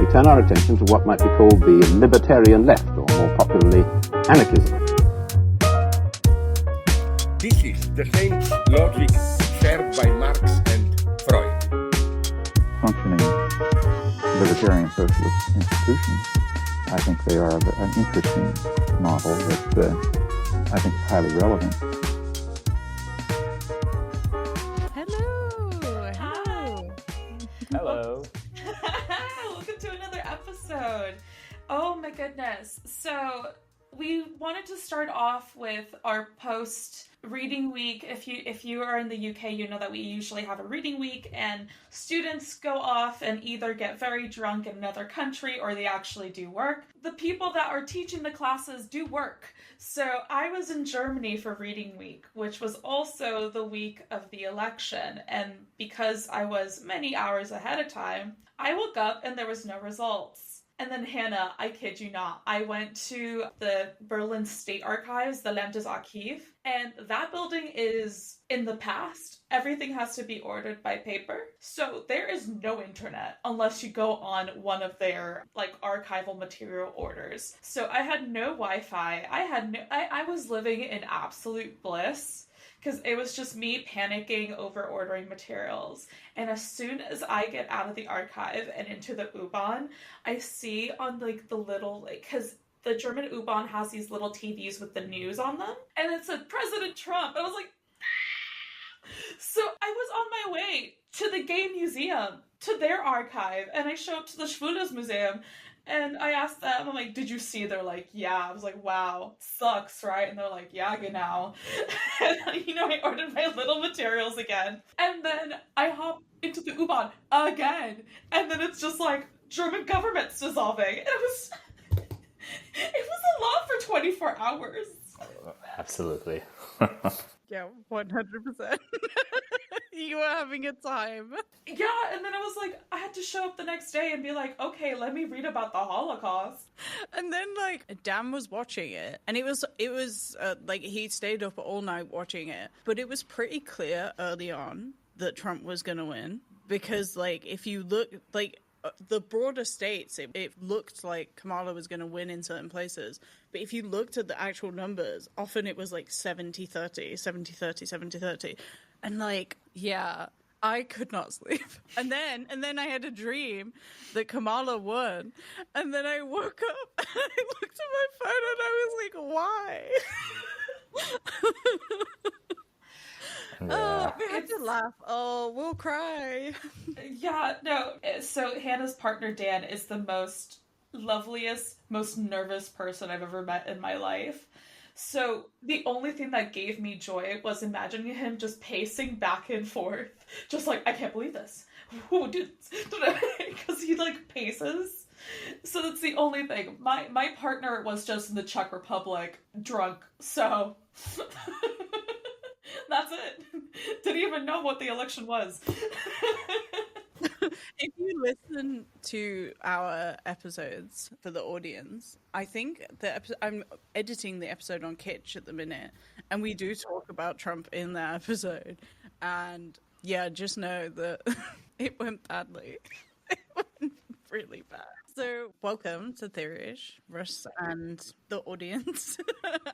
we turn our attention to what might be called the libertarian left, or more popularly, anarchism. This is the same logic shared by Marx and Freud. Functioning libertarian socialist institutions, I think they are an interesting model that I think is highly relevant. Hello. Welcome to another episode. Oh my goodness. So we wanted to start off with our post reading week. If you are in the UK, you know that we usually have a reading week and students go off and either get very drunk in another country or they actually do work. The people that are teaching the classes do work. So I was in Germany for reading week, which was also the week of the election. And because I was many hours ahead of time, I woke up and there was no results. And then, Hannah, I kid you not, I went to the Berlin State Archives, the Landesarchiv, and that building is in the past. Everything has to be ordered by paper. So there is no internet unless you go on one of their archival material orders. So I had no Wi-Fi. I was living in absolute bliss. Because it was just me panicking over ordering materials. And as soon as I get out of the archive and into the U-Bahn, I see on the little, because the German U-Bahn has these little TVs with the news on them. And it said President Trump. And I was like, ah! So I was on my way to the Gay Museum, to their archive. And I showed up to the Schwules Museum. And I asked them, I'm like, did you see? They're like, yeah. I was like, wow, sucks, right? And they're like, yeah, genau. And, I ordered my little materials again. And then I hop into the U-Bahn again. And then it's just like, German government's dissolving. And it was a lot for 24 hours. Absolutely. Yeah, 100%. You were having a time. Yeah, and then I was like, I had to show up the next day and be like, okay, let me read about the Holocaust. And then, Dan was watching it, and it was he stayed up all night watching it. But it was pretty clear early on that Trump was going to win. Because, if you look, the broader states, it looked like Kamala was going to win in certain places. But if you looked at the actual numbers, often it was 70-30, 70-30, 70-30. And yeah, I could not sleep. And then I had a dream that Kamala won. And then I woke up and I looked at my phone and I was like, why? Oh, we had to laugh. Oh, we'll cry. Yeah, no. So Hannah's partner, Dan, is the most loveliest, most nervous person I've ever met in my life. So the only thing that gave me joy was imagining him just pacing back and forth. Just I can't believe this. Who did because he paces. So that's the only thing. My partner was just in the Czech Republic drunk. So that's it. Didn't even know what the election was. If you listen to our episodes for the audience, I think I'm editing the episode on Kitsch at the minute, and we do talk about Trump in that episode. And yeah, just know that it went badly. It went really bad. So welcome to Theoryish, Russ and the audience.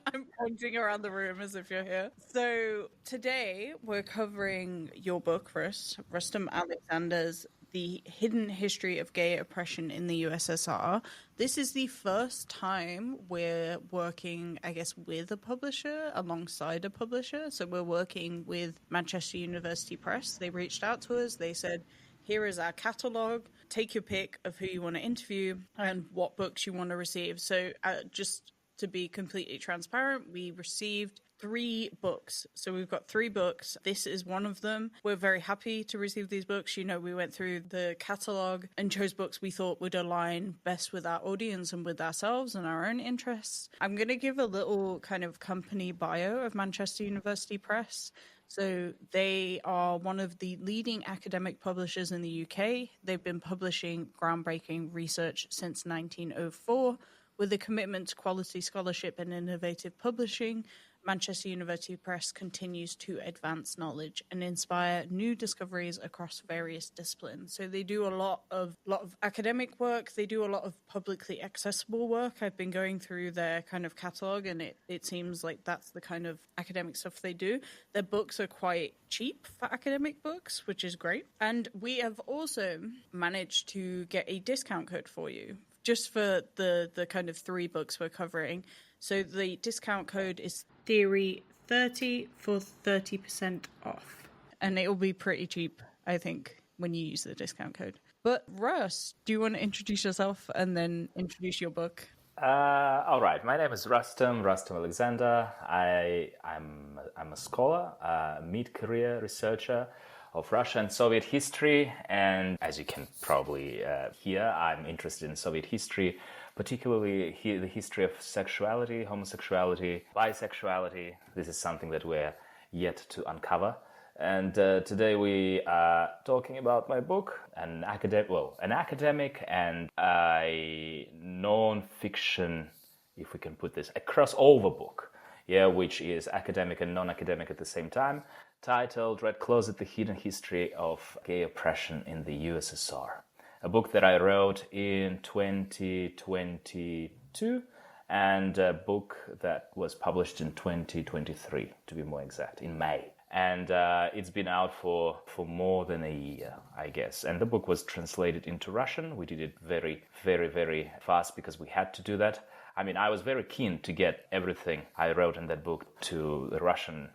I'm pointing around the room as if you're here. So today we're covering your book, Russ, Rustam Alexander's The Hidden History of Gay Oppression in the USSR. This is the first time we're working, I guess, with a publisher, alongside a publisher. So we're working with Manchester University Press. They reached out to us. They said, here is our catalogue. Take your pick of who you want to interview and what books you want to receive. So just to be completely transparent, we received 3 books. So we've got 3 books. This is one of them. We're very happy to receive these books. We went through the catalogue and chose books we thought would align best with our audience and with ourselves and our own interests. I'm going to give a little kind of company bio of Manchester University Press. So they are one of the leading academic publishers in the UK. They've been publishing groundbreaking research since 1904 with a commitment to quality scholarship and innovative publishing. Manchester University Press continues to advance knowledge and inspire new discoveries across various disciplines. So they do a lot of academic work. They do a lot of publicly accessible work. I've been going through their kind of catalogue, and it seems like that's the kind of academic stuff they do. Their books are quite cheap for academic books, which is great. And we have also managed to get a discount code for you, just for the kind of 3 books we're covering. So the discount code is Theory30 for 30% off. And it will be pretty cheap, I think, when you use the discount code. But Russ, do you want to introduce yourself and then introduce your book? All right. My name is Rustam Alexander. I'm a scholar, a mid-career researcher of Russia and Soviet history. And as you can probably hear, I'm interested in Soviet history, particularly the history of sexuality, homosexuality, bisexuality. This is something that we're yet to uncover. And today we are talking about my book, an academic and a non-fiction, if we can put this, a crossover book, which is academic and non-academic at the same time, titled Red Closet, The Hidden History of Gay Oppression in the USSR. A book that I wrote in 2022 and a book that was published in 2023, to be more exact, in May. And it's been out for more than a year, I guess. And the book was translated into Russian. We did it very, very, very fast because we had to do that. I mean, I was very keen to get everything I wrote in that book to the Russian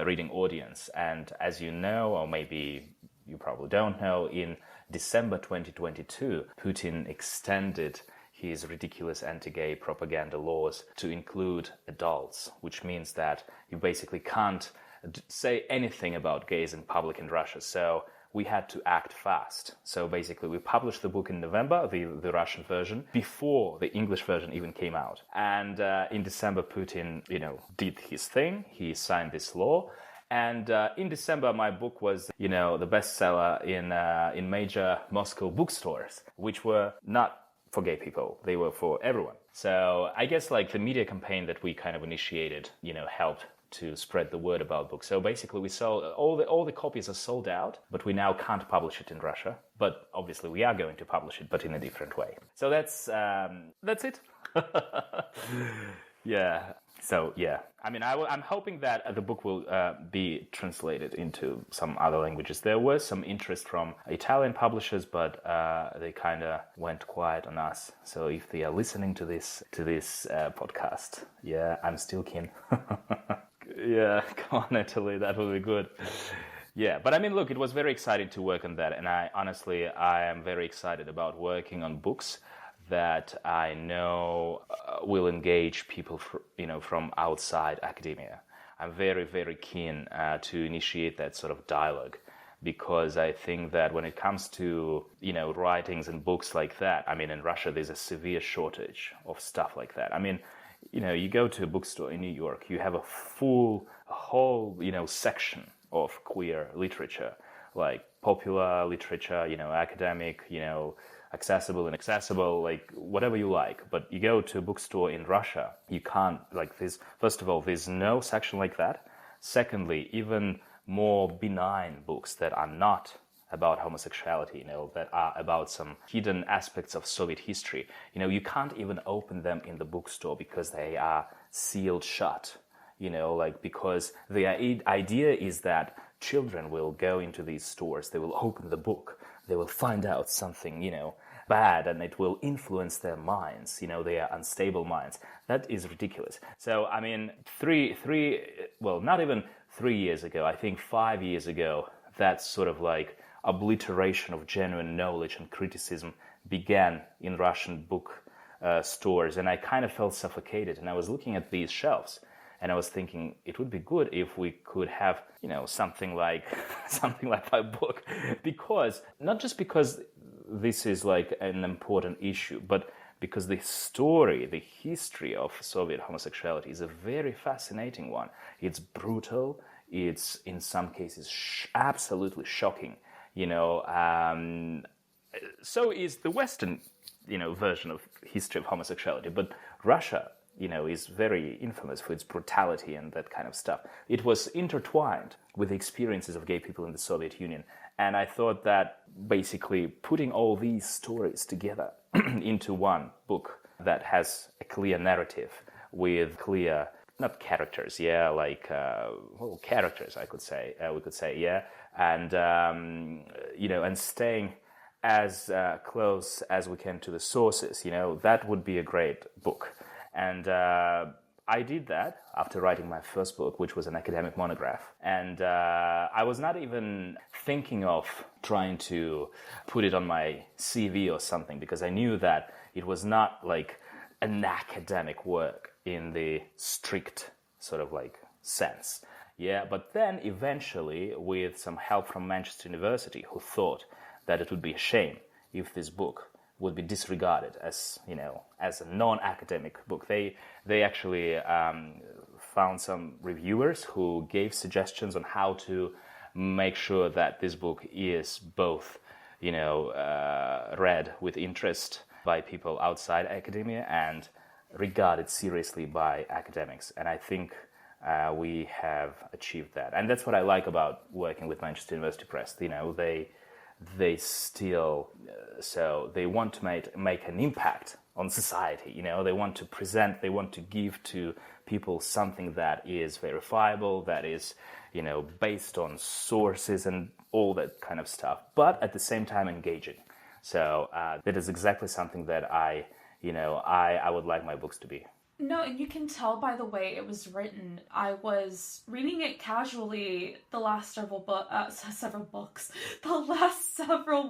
reading audience. And as you know, or maybe you probably don't know, in December 2022, Putin extended his ridiculous anti-gay propaganda laws to include adults, which means that you basically can't say anything about gays in public in Russia. So we had to act fast. So basically we published the book in November, the Russian version, before the English version even came out. And in December, Putin, did his thing. He signed this law. And in December, my book was, the bestseller in major Moscow bookstores, which were not for gay people. They were for everyone. So I guess the media campaign that we kind of initiated, helped to spread the word about books. So basically we sold, all the copies are sold out, but we now can't publish it in Russia. But obviously we are going to publish it, but in a different way. So that's it. Yeah. So, yeah. I mean, I'm hoping that the book will be translated into some other languages. There was some interest from Italian publishers, but they kind of went quiet on us. So if they are listening to this podcast, yeah, I'm still keen. Yeah, come on, Italy, that would be good. Yeah, but I mean, look, it was very exciting to work on that. And I am very excited about working on books that I know will engage people, from outside academia. I'm very, very keen to initiate that sort of dialogue, because I think that when it comes to, writings and books like that, I mean, in Russia, there's a severe shortage of stuff like that. I mean, you go to a bookstore in New York, you have a whole, section of queer literature, like popular literature, academic, accessible, inaccessible, whatever you like. But you go to a bookstore in Russia, you can't, first of all, there's no section like that. Secondly, even more benign books that are not about homosexuality, that are about some hidden aspects of Soviet history, you can't even open them in the bookstore because they are sealed shut, because the idea is that children will go into these stores, they will open the book, they will find out something, bad, and it will influence their minds, their unstable minds. That is ridiculous. So, I mean, not even 3 years ago, I think 5 years ago, that sort of obliteration of genuine knowledge and criticism began in Russian book stores, and I kind of felt suffocated. And I was looking at these shelves, and I was thinking it would be good if we could have, something like my book, because not just because this is an important issue, but because the history of Soviet homosexuality is a very fascinating one. It's brutal. It's in some cases absolutely shocking. So is the Western, version of history of homosexuality. But Russia is very infamous for its brutality and that kind of stuff. It was intertwined with the experiences of gay people in the Soviet Union. And I thought that basically putting all these stories together into one book that has a clear narrative with clear, not characters, characters, we could say, yeah. And, and staying as close as we can to the sources, that would be a great book. And I did that after writing my first book, which was an academic monograph. And I was not even thinking of trying to put it on my CV or something, because I knew that it was not like an academic work in the strict sort of like sense. Yeah, but then eventually, with some help from Manchester University, who thought that it would be a shame if this book would be disregarded as a non-academic book. They actually found some reviewers who gave suggestions on how to make sure that this book is both, read with interest by people outside academia and regarded seriously by academics. And I think we have achieved that. And that's what I like about working with Manchester University Press. They still, so they want to make an impact on society. They want to present, they want to give to people something that is verifiable, that is, based on sources and all that kind of stuff, but at the same time engaging. So that is exactly something that I would like my books to be. No, and you can tell by the way it was written. I was reading it casually the last several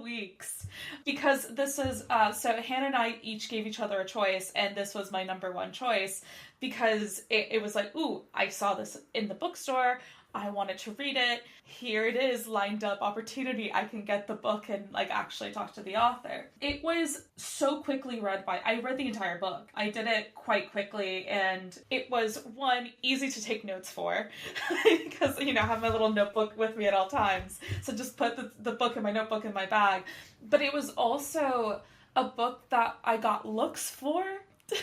weeks, because this is, so Hannah and I each gave each other a choice, and this was my number one choice, because it was like, ooh, I saw this in the bookstore, I wanted to read it, here it is, lined up opportunity, I can get the book and actually talk to the author. It was so quickly I read the entire book. I did it quite quickly, and it was, one, easy to take notes for, because, I have my little notebook with me at all times, so just put the book in my notebook in my bag. But it was also a book that I got looks for,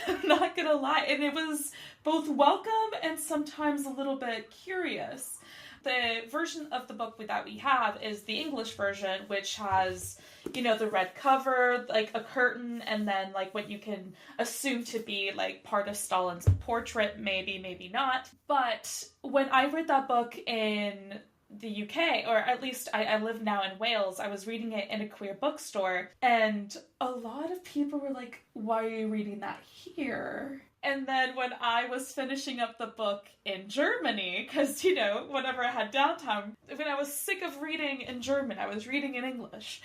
I'm not gonna lie, and it was both welcome and sometimes a little bit curious. The version of the book that we have is the English version, which has, the red cover, a curtain, and then what you can assume to be part of Stalin's portrait, maybe not. But when I read that book in the UK, or at least I live now in Wales, I was reading it in a queer bookstore, and a lot of people were like, why are you reading that here? And then when I was finishing up the book in Germany, because, whenever I had downtime, when I was sick of reading in German, I was reading in English.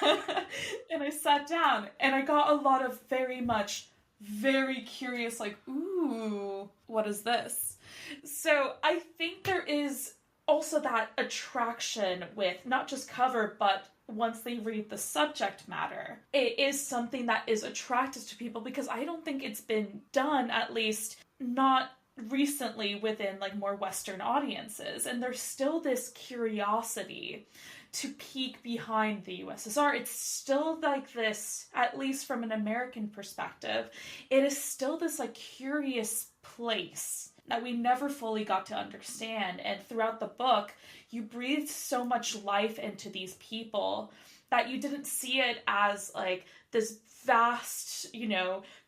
And I sat down, and I got a lot of very curious, ooh, what is this? So I think there is also that attraction with not just cover, but once they read the subject matter, it is something that is attractive to people, because I don't think it's been done, at least not recently, within more Western audiences. And there's still this curiosity to peek behind the USSR. It's still this, at least from an American perspective, it is still this curious place that we never fully got to understand. And throughout the book, you breathed so much life into these people that you didn't see it as this vast,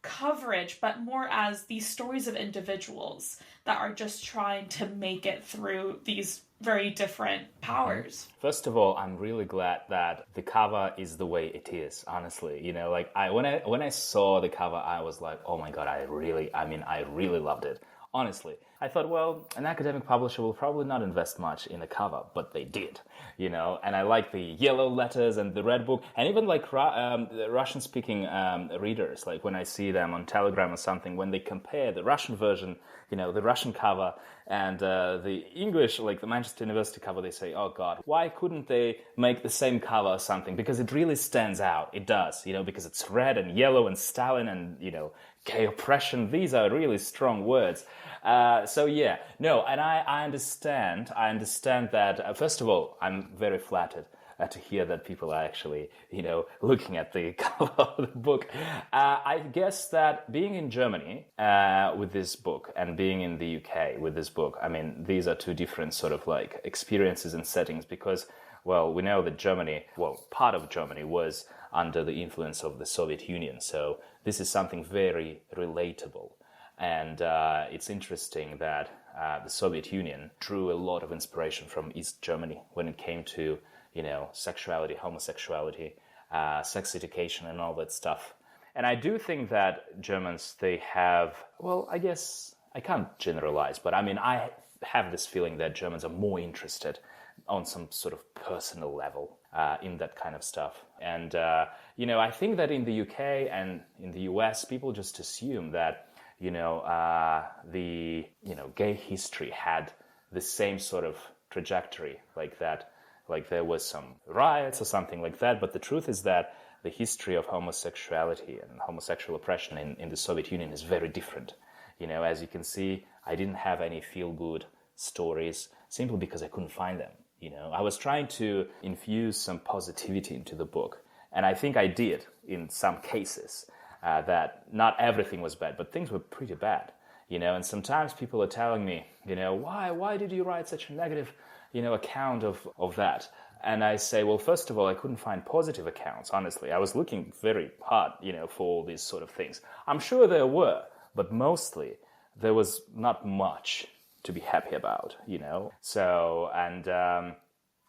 coverage, but more as these stories of individuals that are just trying to make it through these very different powers. First of all, I'm really glad that the cover is the way it is, honestly. When I saw the cover, I was like, oh my God, I really loved it. Honestly, I thought, well, an academic publisher will probably not invest much in the cover, but they did, and I like the yellow letters and the red book, and even the Russian-speaking readers, when I see them on Telegram or something, when they compare the Russian version, the Russian cover and the English, the Manchester University cover, they say, oh God, why couldn't they make the same cover or something? Because it really stands out. It does, because it's red and yellow and Stalin and, gay oppression. These are really strong words. And I understand that, first of all, I'm very flattered to hear that people are actually, looking at the cover of the book. I guess that being in Germany with this book and being in the UK with this book, I mean, these are two different sort of like experiences and settings because, well, we know that part of Germany was under the influence of the Soviet Union. So this is something very relatable. And it's interesting that the Soviet Union drew a lot of inspiration from East Germany when it came to, sexuality, homosexuality, sex education and all that stuff. And I do think that Germans, they have, well, I guess I can't generalize, but I mean, I have this feeling that Germans are more interested on some sort of personal level in that kind of stuff. And, I think that in the UK and in the US, people just assume that the gay history had the same sort of trajectory like that, like there was some riots or something like that. But the truth is that the history of homosexuality and homosexual oppression in the Soviet Union is very different. As you can see, I didn't have any feel-good stories simply because I couldn't find them. I was trying to infuse some positivity into the book, and I think I did in some cases. That not everything was bad, but things were pretty bad, and sometimes people are telling me, why did you write such a negative, account of that? And I say, well, first of all, I couldn't find positive accounts, honestly. I was looking very hard, for all these sort of things. I'm sure there were, but mostly there was not much to be happy about, So, and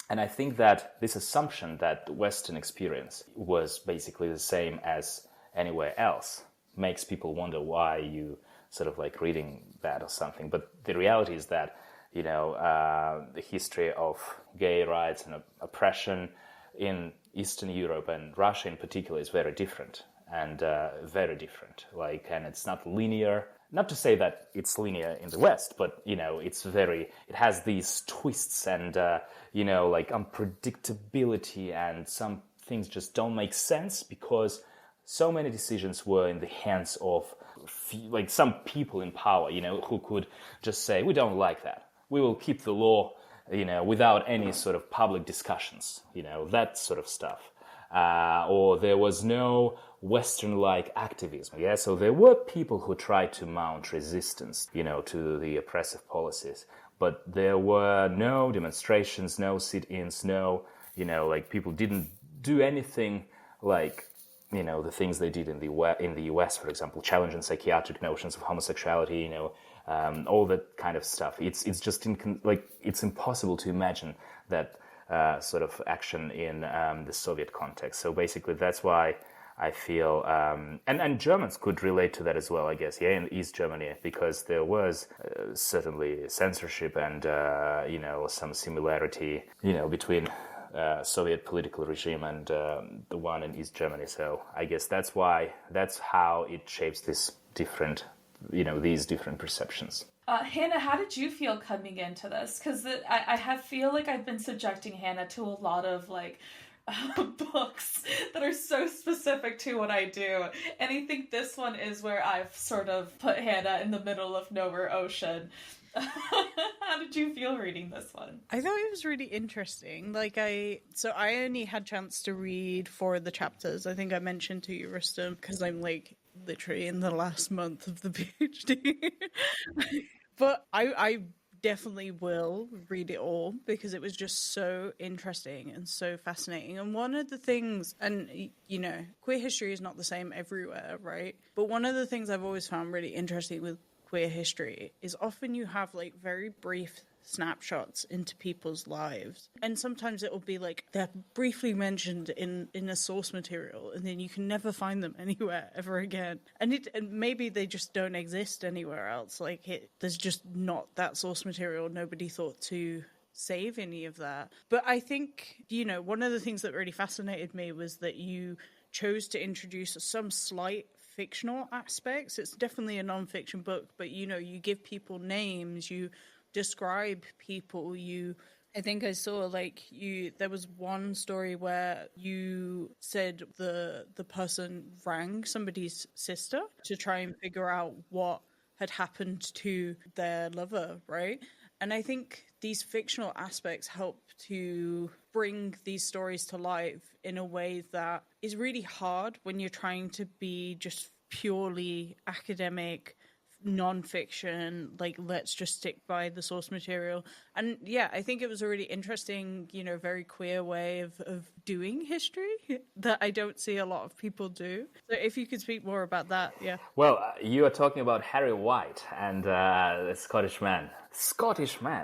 I think that this assumption that the Western experience was basically the same as anywhere else makes people wonder why you sort of like reading that or something. But the reality is that, the history of gay rights and oppression in Eastern Europe and Russia in particular is very different and very different. And it's not linear. Not to say that it's linear in the West, but, it has these twists and, unpredictability, and some things just don't make sense because so many decisions were in the hands of some people in power, who could just say, we don't like that. We will keep the law, without any sort of public discussions, that sort of stuff. Or there was no Western-like activism. Yeah, so there were people who tried to mount resistance, to the oppressive policies. But there were no demonstrations, no sit-ins, no, people didn't do anything the things they did in the US, for example, challenging psychiatric notions of homosexuality, all that kind of stuff. It's just it's impossible to imagine that sort of action in the Soviet context. So basically, that's why I feel, and Germans could relate to that as well, I guess, in East Germany, because there was certainly censorship and some similarity, between Soviet political regime and the one in East Germany. So I guess that's how it shapes this different, these different perceptions. Hannah, how did you feel coming into this? Because I feel like I've been subjecting Hannah to a lot of books that are so specific to what I do, and I think this one is where I've sort of put Hannah in the middle of nowhere ocean. How did you feel reading this one? I thought it was really interesting. I only had chance to read 4 of the chapters. I think I mentioned to you, Rustam, because I'm literally in the last month of the PhD. But I definitely will read it all because it was just so interesting and so fascinating. And one of the things, and queer history is not the same everywhere, right? But one of the things I've always found really interesting with queer history is often you have very brief snapshots into people's lives, and sometimes it will be they're briefly mentioned in a source material, and then you can never find them anywhere ever again, and maybe they just don't exist anywhere else. There's just not that source material. Nobody thought to save any of that. But I think one of the things that really fascinated me was that you chose to introduce some slight fictional aspects. It's definitely a non-fiction book, but you give people names, you describe people, I think I saw there was one story where you said the person rang somebody's sister to try and figure out what had happened to their lover, right? And I think these fictional aspects help to bring these stories to life in a way that is really hard when you're trying to be just purely academic, non-fiction, like let's just stick by the source material. And yeah, I think it was a really interesting, very queer way of doing history that I don't see a lot of people do. So if you could speak more about that. Yeah. Well, you are talking about Harry White and the Scottish man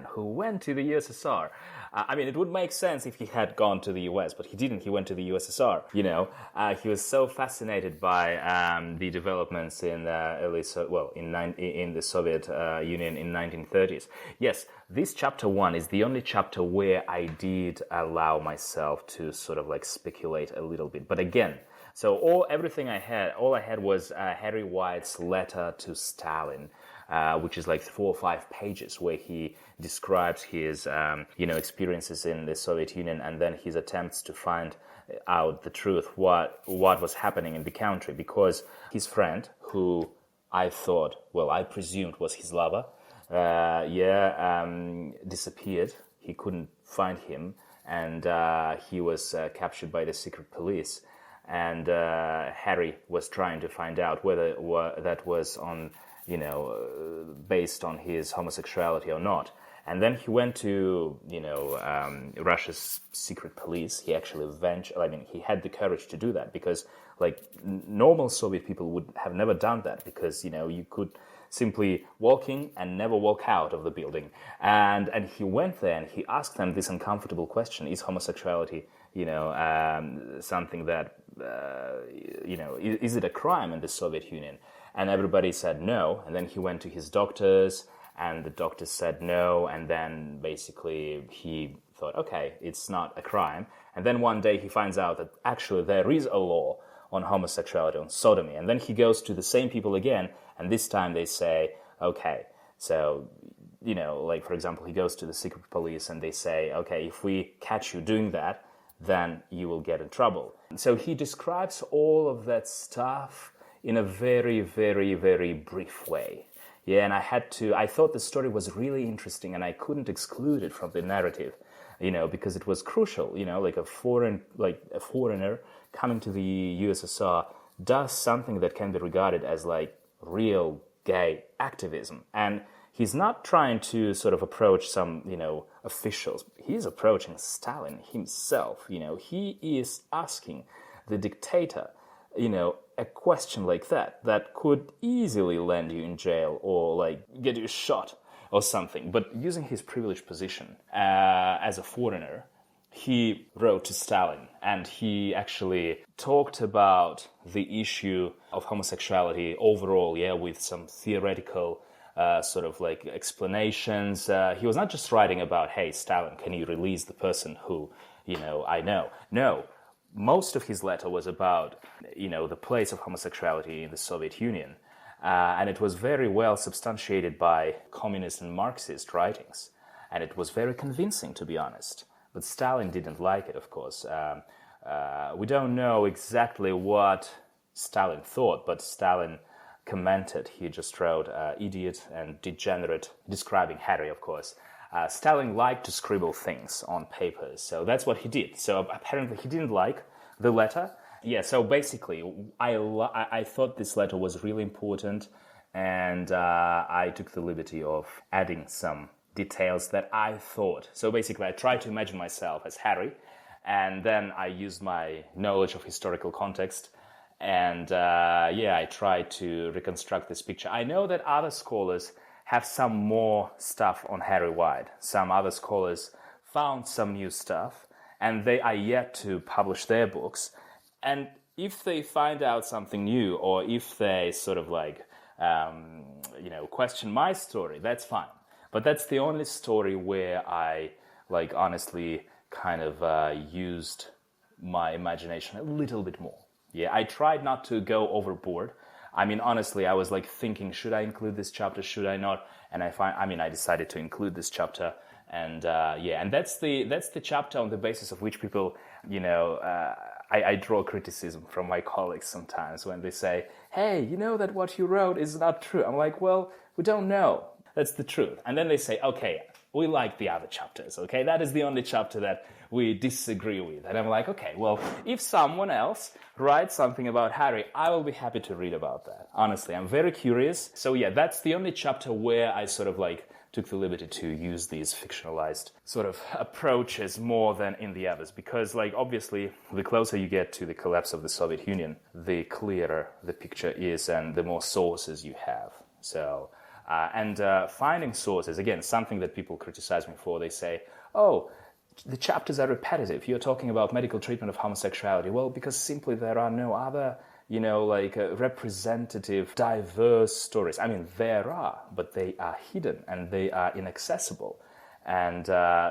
who went to the USSR. I mean, it would make sense if he had gone to the US, but he didn't. He went to the USSR. He was so fascinated by the developments in in the Soviet Union in 1930s. Yes, this chapter 1 is the only chapter where I did allow myself to sort of like speculate a little bit. But again, so all I had was Harry White's letter to Stalin, which is like 4 or 5 pages, where he describes his, experiences in the Soviet Union, and then his attempts to find out the truth, what was happening in the country, because his friend, who I presumed was his lover, disappeared. He couldn't find him, and he was captured by the secret police. And Harry was trying to find out whether that was on, based on his homosexuality or not. And then he went to, Russia's secret police. He actually he had the courage to do that, because normal Soviet people would have never done that, because, you could simply walk in and never walk out of the building. And he went there and he asked them this uncomfortable question: is homosexuality, something that, is it a crime in the Soviet Union? And everybody said no. And then he went to his doctors, and the doctors said no. And then basically he thought, okay, it's not a crime. And then one day he finds out that actually there is a law on homosexuality, on sodomy. And then he goes to the same people again, and this time they say, okay, so, for example, he goes to the secret police and they say, okay, if we catch you doing that, then you will get in trouble. So he describes all of that stuff in a very, very, very brief way. Yeah, and I thought the story was really interesting, and I couldn't exclude it from the narrative, because it was crucial, a foreigner coming to the USSR does something that can be regarded as real gay activism. And he's not trying to sort of approach some, officials. He's approaching Stalin himself. He is asking the dictator, a question like that could easily land you in jail or get you shot or something. But using his privileged position as a foreigner, he wrote to Stalin, and he actually talked about the issue of homosexuality overall, with some theoretical explanations. He was not just writing about, hey, Stalin, can you release the person who, I know. No, most of his letter was about, the place of homosexuality in the Soviet Union. And it was very well substantiated by communist and Marxist writings. And it was very convincing, to be honest. But Stalin didn't like it, of course. We don't know exactly what Stalin thought, but Stalin commented. He just wrote idiot and degenerate, describing Harry, of course. Stalin liked to scribble things on papers, so that's what he did. So apparently he didn't like the letter. Yeah, so basically, I thought this letter was really important, and I took the liberty of adding some details that I thought. So basically, I tried to imagine myself as Harry, and then I used my knowledge of historical context, and I tried to reconstruct this picture. I know that other scholars have some more stuff on Harry White. Some other scholars found some new stuff, and they are yet to publish their books. And if they find out something new, or if they sort of question my story, that's fine. But that's the only story where I, honestly kind of used my imagination a little bit more. Yeah, I tried not to go overboard. I mean, honestly, I was thinking, should I include this chapter? Should I not? And I decided to include this chapter. And and that's the chapter on the basis of which people, I draw criticism from my colleagues sometimes when they say, hey, that what you wrote is not true. I'm like, well, we don't know. That's the truth. And then they say, okay, we like the other chapters, okay? That is the only chapter that we disagree with. And I'm like, okay, well, if someone else writes something about Harry, I will be happy to read about that. Honestly, I'm very curious. So yeah, that's the only chapter where I sort of like took the liberty to use these fictionalized sort of approaches more than in the others. Because, like, obviously, the closer you get to the collapse of the Soviet Union, the clearer the picture is and the more sources you have. So, finding sources, again, something that people criticize me for, they say, oh, the chapters are repetitive. You're talking about medical treatment of homosexuality. Well, because simply there are no other representative, diverse stories. I mean, there are, but they are hidden and they are inaccessible. And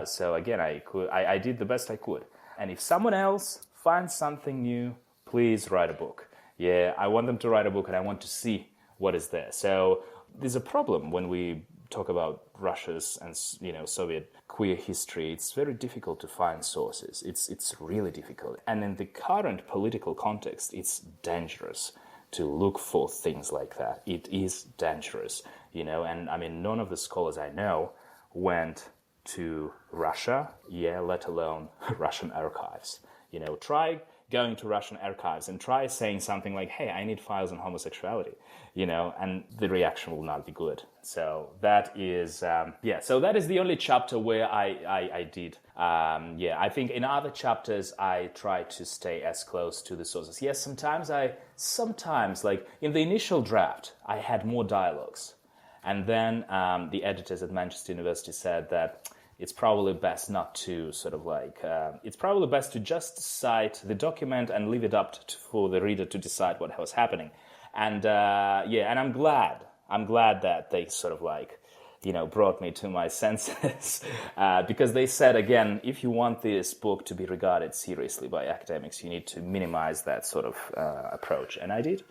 so again, I did the best I could. And if someone else finds something new, please write a book. Yeah, I want them to write a book and I want to see what is there. So there's a problem when we talk about Russia's and Soviet queer history. It's very difficult to find sources. It's really difficult. And in the current political context, it's dangerous to look for things like that. It is dangerous, and I mean, none of the scholars I know went to Russia, let alone Russian archives. Try going to Russian archives and try saying something like, hey, I need files on homosexuality, and the reaction will not be good. So that is, so that is the only chapter where I did. I think in other chapters, I try to stay as close to the sources. Yes, sometimes, like in the initial draft, I had more dialogues. And then the editors at Manchester University said that it's probably best not to it's probably best to just cite the document and leave it up for the reader to decide what was happening. And and I'm glad that they brought me to my senses because they said, again, if you want this book to be regarded seriously by academics, you need to minimize that sort of approach. And I did.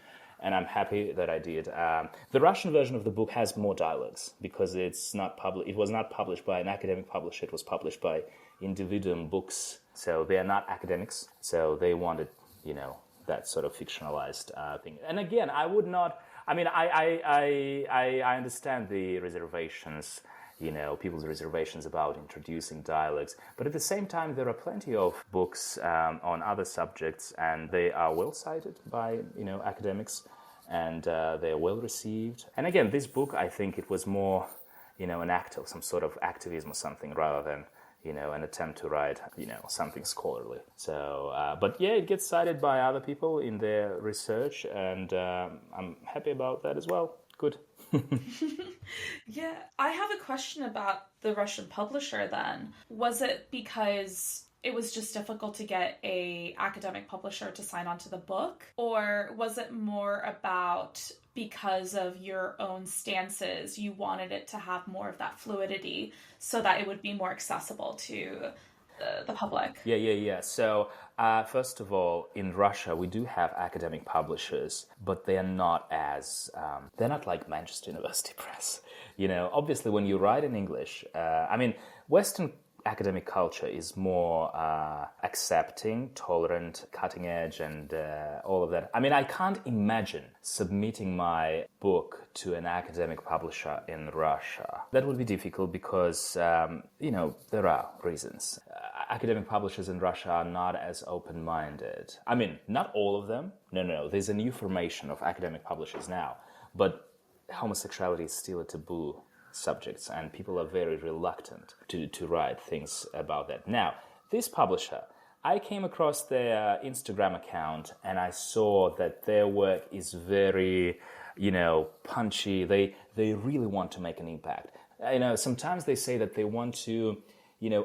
And I'm happy that I did. The Russian version of the book has more dialogues because it's not it was not published by an academic publisher. It was published by Individuum Books. So they are not academics. So they wanted, that sort of fictionalized thing. And again, I would not. I mean, I understand the reservations. People's reservations about introducing dialogues. But at the same time, there are plenty of books on other subjects, and they are well cited by, academics, and they are well received. And again, this book, I think it was more, an act of some sort of activism or something rather than, an attempt to write, something scholarly. So, it gets cited by other people in their research, and I'm happy about that as well. Good. Yeah, I have a question about the Russian publisher then. Was it because it was just difficult to get a academic publisher to sign on to the book? Or was it more about because of your own stances, you wanted it to have more of that fluidity so that it would be more accessible to the public? Yeah. So, first of all, in Russia, we do have academic publishers, but they are not they're not like Manchester University Press. Obviously, when you write in English, Western academic culture is more accepting, tolerant, cutting edge, and all of that. I mean, I can't imagine submitting my book to an academic publisher in Russia. That would be difficult because, there are reasons. Academic publishers in Russia are not as open-minded. I mean, not all of them. No. There's a new formation of academic publishers now. But homosexuality is still a taboo subject, and people are very reluctant to write things about that. Now, this publisher, I came across their Instagram account, and I saw that their work is very, punchy. They really want to make an impact. Sometimes they say that they want to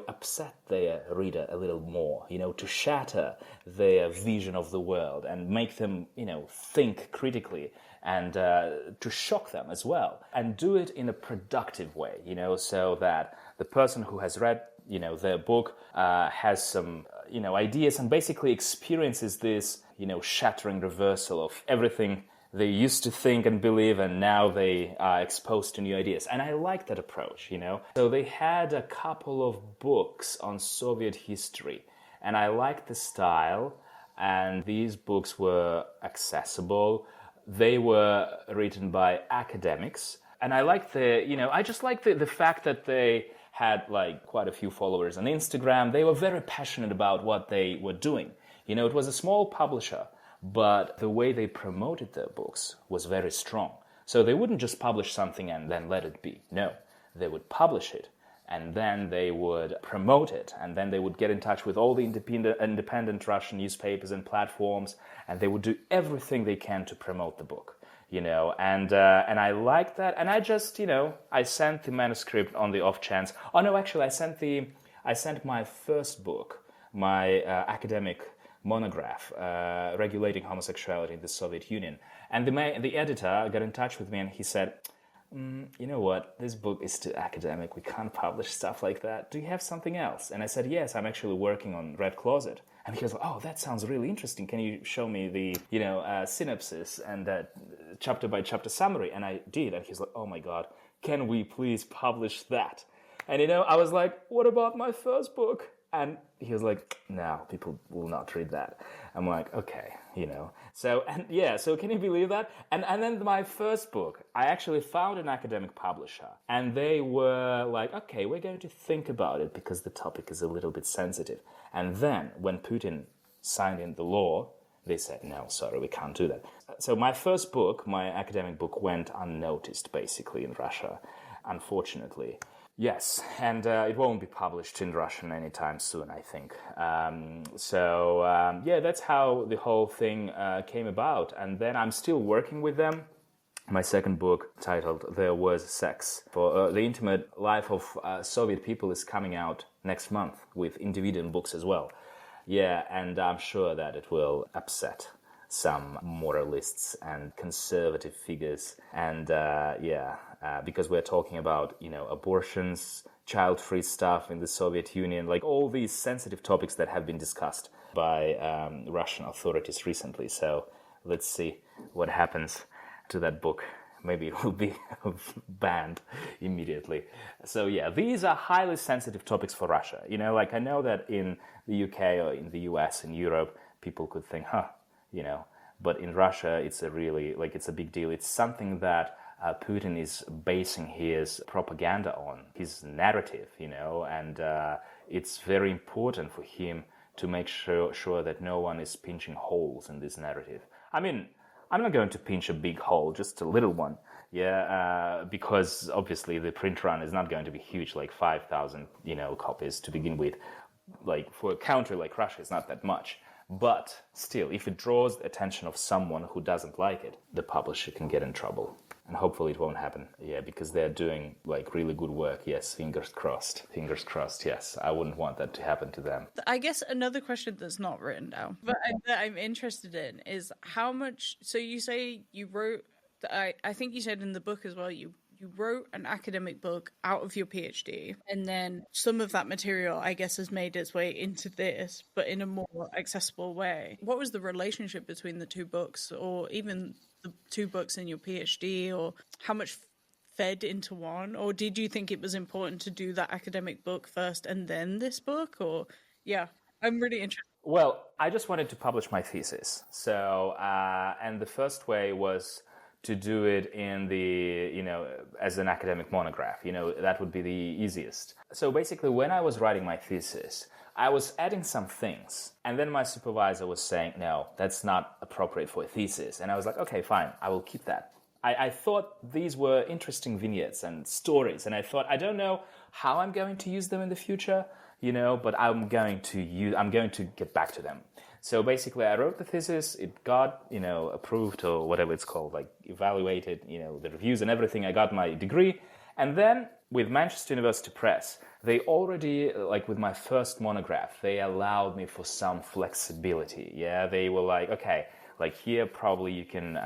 upset their reader a little more, to shatter their vision of the world and make them, think critically and to shock them as well. And do it in a productive way, so that the person who has read, their book has some, ideas and basically experiences this, shattering reversal of everything they used to think and believe, and now they are exposed to new ideas. And I like that approach, So they had a couple of books on Soviet history, and I liked the style, and these books were accessible. They were written by academics, and I liked I just like the fact that they had like quite a few followers on Instagram. They were very passionate about what they were doing. It was a small publisher, but the way they promoted their books was very strong. So they wouldn't just publish something and then let it be. No, they would publish it, and then they would promote it, and then they would get in touch with all the independent Russian newspapers and platforms, and they would do everything they can to promote the book. And I liked that, and I just, I sent the manuscript on the off chance. Oh no, actually, I sent my first book, my academic monograph, regulating homosexuality in the Soviet Union, and the editor got in touch with me, and he said, you know what, this book is too academic, we can't publish stuff like that. Do you have something else? And I said, yes, I'm actually working on Red Closet. And he was like, oh, that sounds really interesting. Can you show me the, synopsis and chapter by chapter summary? And I did. And he's like, oh my God, can we please publish that? And, I was like, what about my first book? And he was like, no, people will not read that. I'm like, okay, So can you believe that? And then my first book, I actually found an academic publisher. And they were like, okay, we're going to think about it because the topic is a little bit sensitive. And then when Putin signed in the law, they said, no, sorry, we can't do that. So my first book, my academic book, went unnoticed, basically, in Russia, unfortunately. Yes, and it won't be published in Russian anytime soon, I think. That's how the whole thing came about. And then I'm still working with them. My second book, titled There Was Sex, for the intimate life of Soviet people, is coming out next month with individual books as well. Yeah, and I'm sure that it will upset some moralists and conservative figures. And because we're talking about, abortions, child-free stuff in the Soviet Union, like all these sensitive topics that have been discussed by Russian authorities recently. So let's see what happens to that book. Maybe it will be banned immediately. So these are highly sensitive topics for Russia. I know that in the UK or in the US, in Europe, people could think, but in Russia, it's it's a big deal. It's something that Putin is basing his propaganda on, his narrative, and it's very important for him to make sure that no one is pinching holes in this narrative. I mean, I'm not going to pinch a big hole, just a little one, because obviously the print run is not going to be huge, like 5,000, copies to begin with. Like for a country like Russia, it's not that much. But still, if it draws the attention of someone who doesn't like it, the publisher can get in trouble. And hopefully it won't happen. Yeah, because they're doing really good work. Yes, fingers crossed. Fingers crossed, yes. I wouldn't want that to happen to them. I guess another question that's not written down, but that I'm interested in is how much... So you say you wrote... I think you said in the book as well, you wrote an academic book out of your PhD, and then some of that material, I guess, has made its way into this, but in a more accessible way. What was the relationship between the two books, or even the two books in your PhD, or how much fed into one? Or did you think it was important to do that academic book first and then this book? Or, I'm really interested. Well, I just wanted to publish my thesis. So, and the first way was to do it in the, as an academic monograph, that would be the easiest. So basically, when I was writing my thesis, I was adding some things, and then my supervisor was saying, no, that's not appropriate for a thesis. And I was like, okay, fine, I will keep that. I thought these were interesting vignettes and stories, and I thought, I don't know how I'm going to use them in the future, but I'm going to get back to them. So basically, I wrote the thesis, it got, approved or whatever it's called, evaluated, the reviews and everything. I got my degree. And then with Manchester University Press, they already, with my first monograph, they allowed me for some flexibility. Yeah, they were like, okay, here probably you can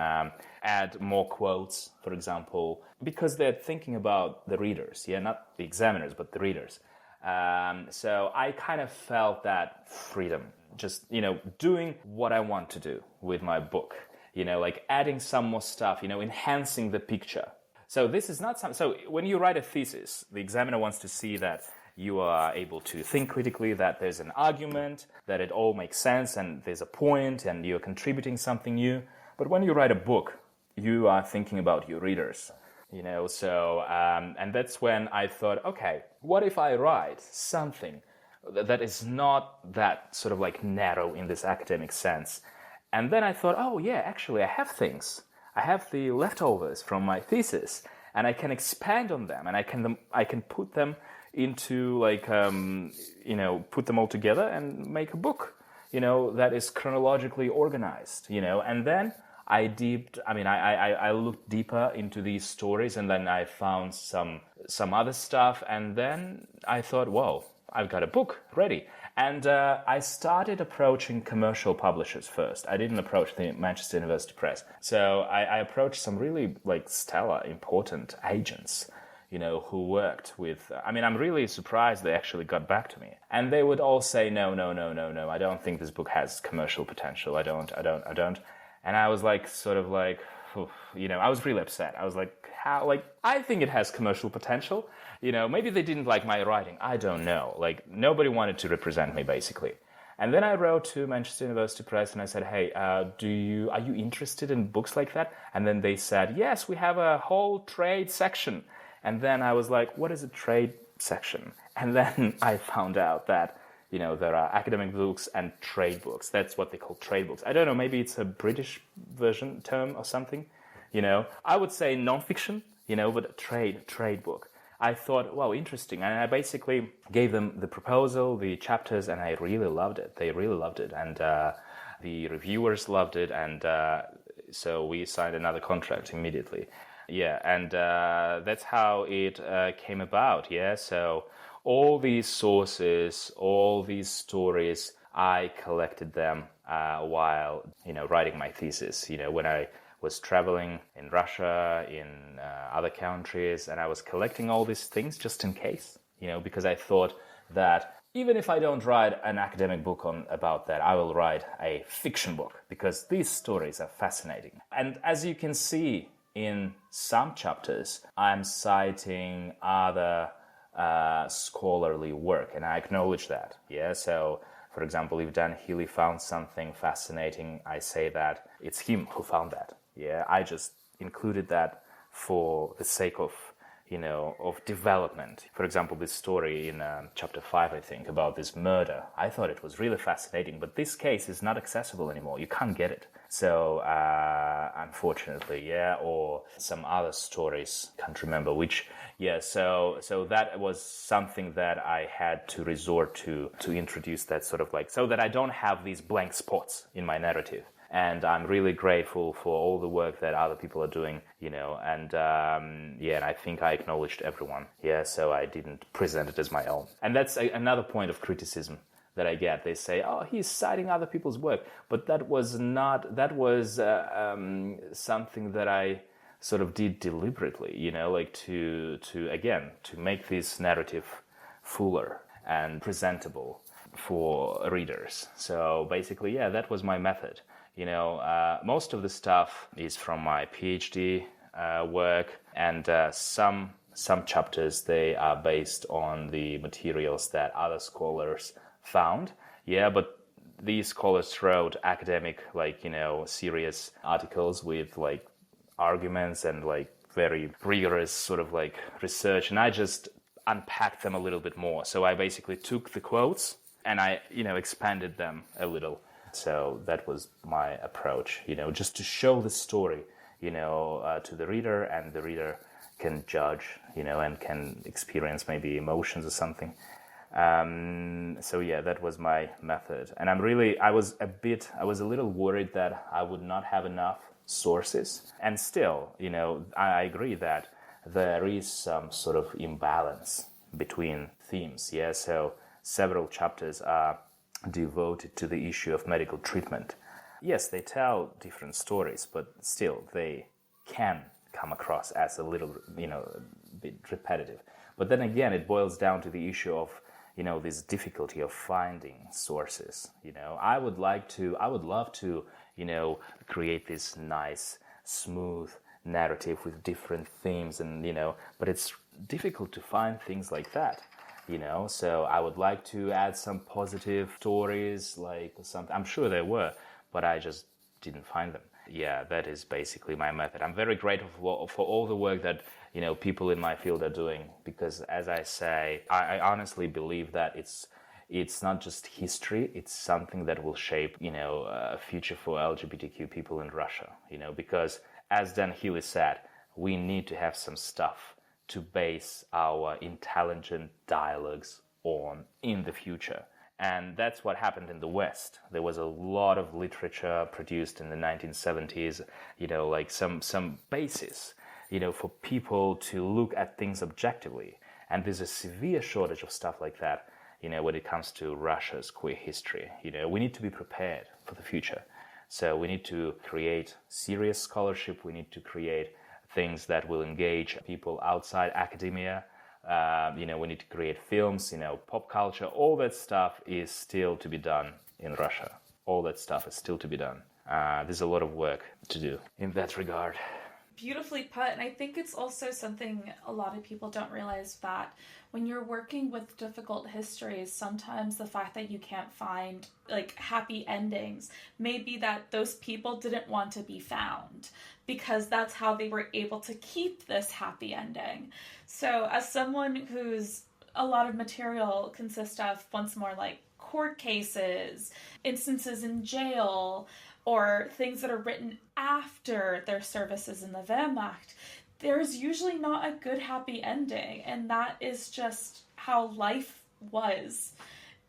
add more quotes, for example, because they're thinking about the readers. Yeah, not the examiners, but the readers. So I kind of felt that freedom. Just, doing what I want to do with my book, adding some more stuff, enhancing the picture. So this is not so when you write a thesis, the examiner wants to see that you are able to think critically, that there's an argument, that it all makes sense and there's a point and you're contributing something new. But when you write a book, you are thinking about your readers. So, and that's when I thought, okay, what if I write something that is not that sort of like narrow in this academic sense? And then I thought, oh yeah, actually I have things. I have the leftovers from my thesis, and I can expand on them, and I can put them into like, put them all together and make a book, that is chronologically organized, and then I looked deeper into these stories, and then I found some other stuff, and then I thought, whoa, I've got a book ready. And I started approaching commercial publishers first. I didn't approach the Manchester University Press. So I approached some really like stellar, important agents, who worked with... I'm really surprised they actually got back to me. And they would all say, no, I don't think this book has commercial potential. I don't. And I was like, I was really upset. I was like, how? Like, I think it has commercial potential. Maybe they didn't like my writing. I don't know. Like, nobody wanted to represent me, basically. And then I wrote to Manchester University Press and I said, hey, are you interested in books like that? And then they said, yes, we have a whole trade section. And then I was like, what is a trade section? And then I found out that, there are academic books and trade books. That's what they call trade books. I don't know, maybe it's a British version term or something. I would say non-fiction, but a trade book. I thought, wow, interesting. And I basically gave them the proposal, the chapters, and I really loved it. They really loved it. And the reviewers loved it. And so we signed another contract immediately. Yeah, and that's how it came about, yeah. So all these sources, all these stories, I collected them while, writing my thesis. When I was traveling in Russia, in other countries, and I was collecting all these things just in case, because I thought that even if I don't write an academic book about that, I will write a fiction book because these stories are fascinating. And as you can see in some chapters, I'm citing other scholarly work, and I acknowledge that. Yeah, so for example, if Dan Healy found something fascinating, I say that it's him who found that. Yeah, I just included that for the sake of, of development. For example, this story in chapter 5, I think, about this murder. I thought it was really fascinating, but this case is not accessible anymore. You can't get it. So, unfortunately, yeah, or some other stories, can't remember which. Yeah, so that was something that I had to resort to introduce that sort of like, so that I don't have these blank spots in my narrative. And I'm really grateful for all the work that other people are doing, and and I think I acknowledged everyone. Yeah, so I didn't present it as my own. And that's another point of criticism that I get. They say, oh, he's citing other people's work. But that was something that I sort of did deliberately, like to make this narrative fuller and presentable for readers. So basically, yeah, that was my method. Most of the stuff is from my PhD work, and some chapters, they are based on the materials that other scholars found. Yeah, but these scholars wrote academic, serious articles with arguments and very rigorous sort of research, and I just unpacked them a little bit more. So I basically took the quotes and I, expanded them a little. So that was my approach, just to show the story, to the reader, and the reader can judge, and can experience maybe emotions or something. So yeah, that was my method. And I was a little worried that I would not have enough sources. And still, I agree that there is some sort of imbalance between themes. Yeah, so several chapters are devoted to the issue of medical treatment. Yes, they tell different stories, but still they can come across as a little, a bit repetitive. But then again, it boils down to the issue of, this difficulty of finding sources. I would love to, create this nice, smooth narrative with different themes, and, but it's difficult to find things like that. So I would like to add some positive stories, I'm sure there were, but I just didn't find them. Yeah, that is basically my method. I'm very grateful for all the work that people in my field are doing, because, as I say, I honestly believe that it's not just history, it's something that will shape, a future for LGBTQ people in Russia, because, as Dan Healy said, we need to have some stuff to base our intelligent dialogues on in the future. And that's what happened in the West. There was a lot of literature produced in the 1970s, like some basis, for people to look at things objectively. And there's a severe shortage of stuff like that, when it comes to Russia's queer history. We need to be prepared for the future. So we need to create serious scholarship. We need to create things that will engage people outside academia. We need to create films, pop culture. All that stuff is still to be done in Russia. All that stuff is still to be done. There's a lot of work to do in that regard. Beautifully put. And I think it's also something a lot of people don't realize, that when you're working with difficult histories, sometimes the fact that you can't find happy endings may be that those people didn't want to be found, because that's how they were able to keep this happy ending. So as someone whose a lot of material consists of, once more, court cases, instances in jail, or things that are written after their services in the Wehrmacht, there's usually not a good happy ending, and that is just how life was.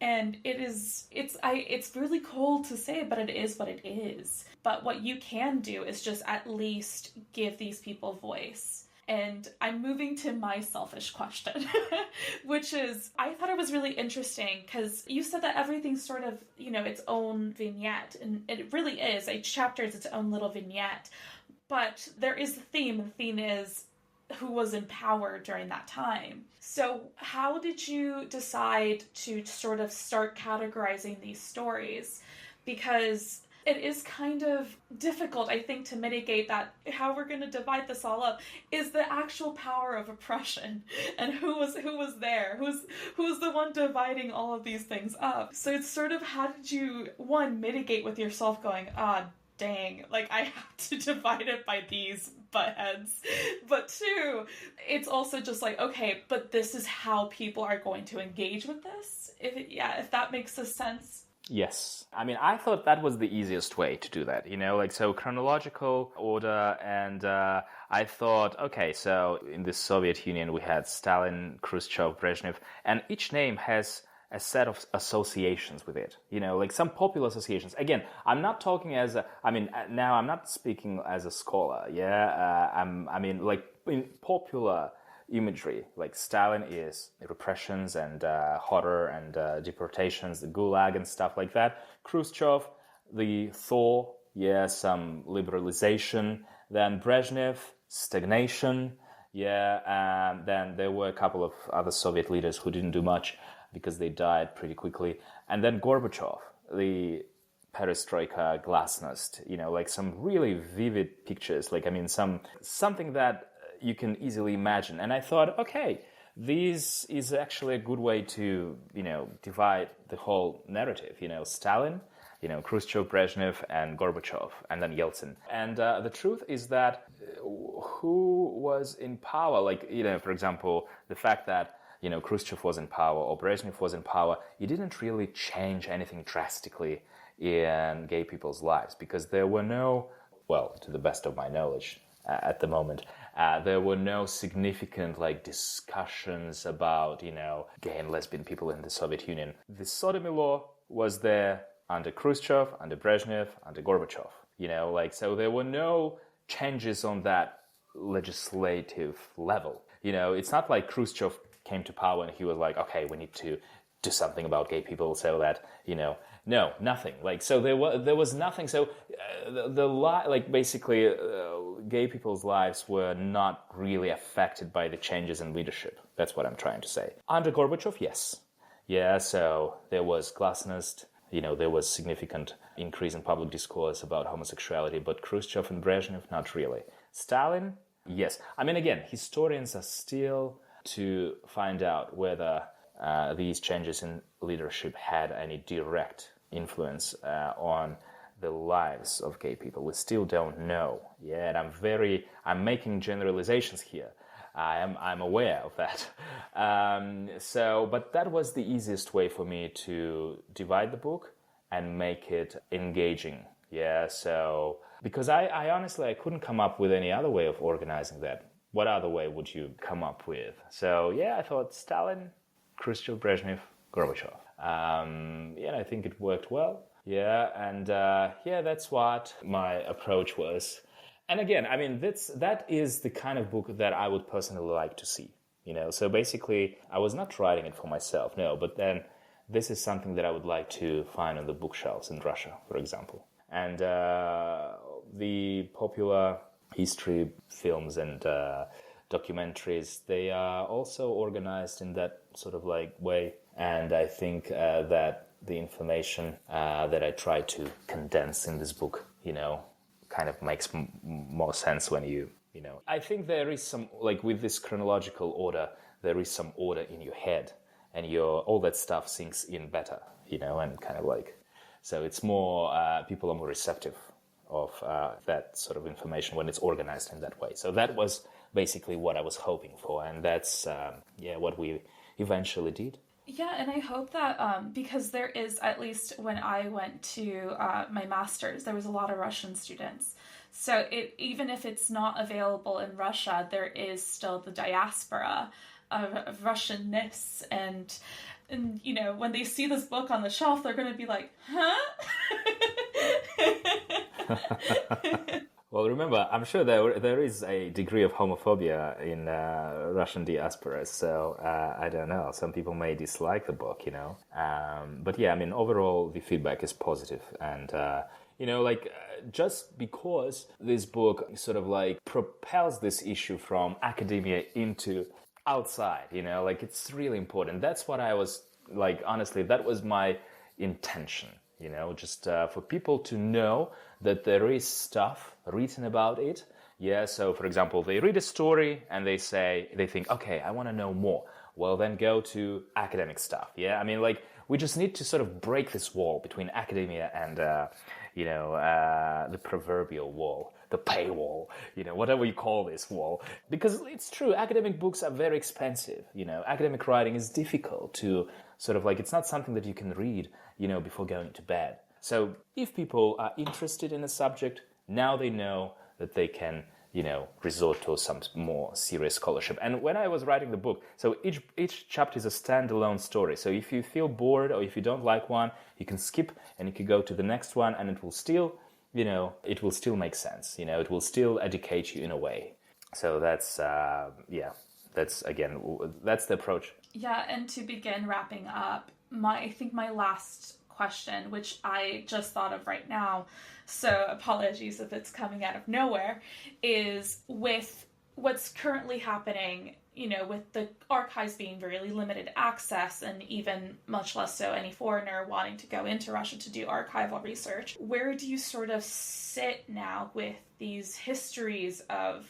And it's really cold to say, but it is what it is. But what you can do is just at least give these people voice. And I'm moving to my selfish question, which is, I thought it was really interesting because you said that everything's sort of, its own vignette, and it really is. Each chapter is its own little vignette, but there is a theme, and the theme is who was in power during that time. So how did you decide to sort of start categorizing these stories? Because it is kind of difficult, I think, to mitigate that. How we're going to divide this all up is the actual power of oppression, and who was there, who's the one dividing all of these things up. So it's sort of, how did you, one, mitigate with yourself going, dang, I have to divide it by these butt heads. But two, it's also just okay, but this is how people are going to engage with this. If that makes a sense. Yes. I mean, I thought that was the easiest way to do that, so chronological order. And I thought, okay, so in the Soviet Union, we had Stalin, Khrushchev, Brezhnev, and each name has a set of associations with it, some popular associations. Again, I'm not talking now I'm not speaking as a scholar, in popular imagery, Stalin is repressions and horror and deportations, the Gulag and stuff like that. Khrushchev, the thaw, some liberalization. Then Brezhnev, stagnation, and then there were a couple of other Soviet leaders who didn't do much because they died pretty quickly. And then Gorbachev, the perestroika glasnost, some really vivid pictures, something that you can easily imagine. And I thought, okay, this is actually a good way to, divide the whole narrative. Stalin, Khrushchev, Brezhnev, and Gorbachev, and then Yeltsin. And the truth is that who was in power, for example, the fact that, Khrushchev was in power or Brezhnev was in power, it didn't really change anything drastically in gay people's lives, because there were no, well, to the best of my knowledge at the moment, there were no significant discussions about, gay and lesbian people in the Soviet Union. The sodomy law was there under Khrushchev, under Brezhnev, under Gorbachev, so there were no changes on that legislative level. It's not like Khrushchev came to power and he was like, okay, we need to do something about gay people so that, no, nothing. So there was nothing. So basically gay people's lives were not really affected by the changes in leadership. That's what I'm trying to say. Under Gorbachev, yes. Yeah, so there was glasnost, there was significant increase in public discourse about homosexuality, but Khrushchev and Brezhnev, not really. Stalin, yes. I mean, again, historians are still to find out whether these changes in leadership had any direct influence on the lives of gay people. We still don't know. Yeah, and I'm making generalizations here. I'm aware of that. But that was the easiest way for me to divide the book and make it engaging. Yeah, so because I honestly I couldn't come up with any other way of organizing that. What other way would you come up with? So yeah, I thought Stalin, Khrushchev, Brezhnev, Gorbachev. Yeah, I think it worked well. Yeah, and that's what my approach was. And again, I mean, that is the kind of book that I would personally like to see. So basically, I was not writing it for myself, no, but then this is something that I would like to find on the bookshelves in Russia, for example. And the popular history films and documentaries, they are also organized in that sort of like way. And I think that the information that I try to condense in this book, kind of makes more sense when you I think there is some, like with this chronological order, there is some order in your head and all that stuff sinks in better, and kind of like, so it's more, people are more receptive of that sort of information when it's organized in that way. So that was basically what I was hoping for, and that's, what we eventually did. Yeah, and I hope that, because there is, at least when I went to my master's, there was a lot of Russian students. So even if it's not available in Russia, there is still the diaspora of Russianness. And when they see this book on the shelf, they're going to be like, huh? Well, remember, I'm sure there is a degree of homophobia in Russian diaspora, so I don't know. Some people may dislike the book, But yeah, I mean, overall, the feedback is positive. And, just because this book sort of like propels this issue from academia into outside, it's really important. That's what I was, honestly, that was my intention. Just for people to know that there is stuff written about it. Yeah, so for example, they read a story and they think, okay, I want to know more. Well, then go to academic stuff. Yeah, I mean, we just need to sort of break this wall between academia and, the proverbial wall, the paywall, whatever you call this wall. Because it's true, academic books are very expensive. Academic writing is difficult to sort of it's not something that you can read, before going to bed. So if people are interested in a subject, now they know that they can, resort to some more serious scholarship. And when I was writing the book, so each chapter is a standalone story. So if you feel bored or if you don't like one, you can skip and you can go to the next one, and it will still, it will still make sense. It will still educate you in a way. So that's, that's the approach. Yeah, and to begin wrapping up, I think my last question, which I just thought of right now, so apologies if it's coming out of nowhere, is with what's currently happening, with the archives being really limited access, and even much less so any foreigner wanting to go into Russia to do archival research, where do you sort of sit now with these histories of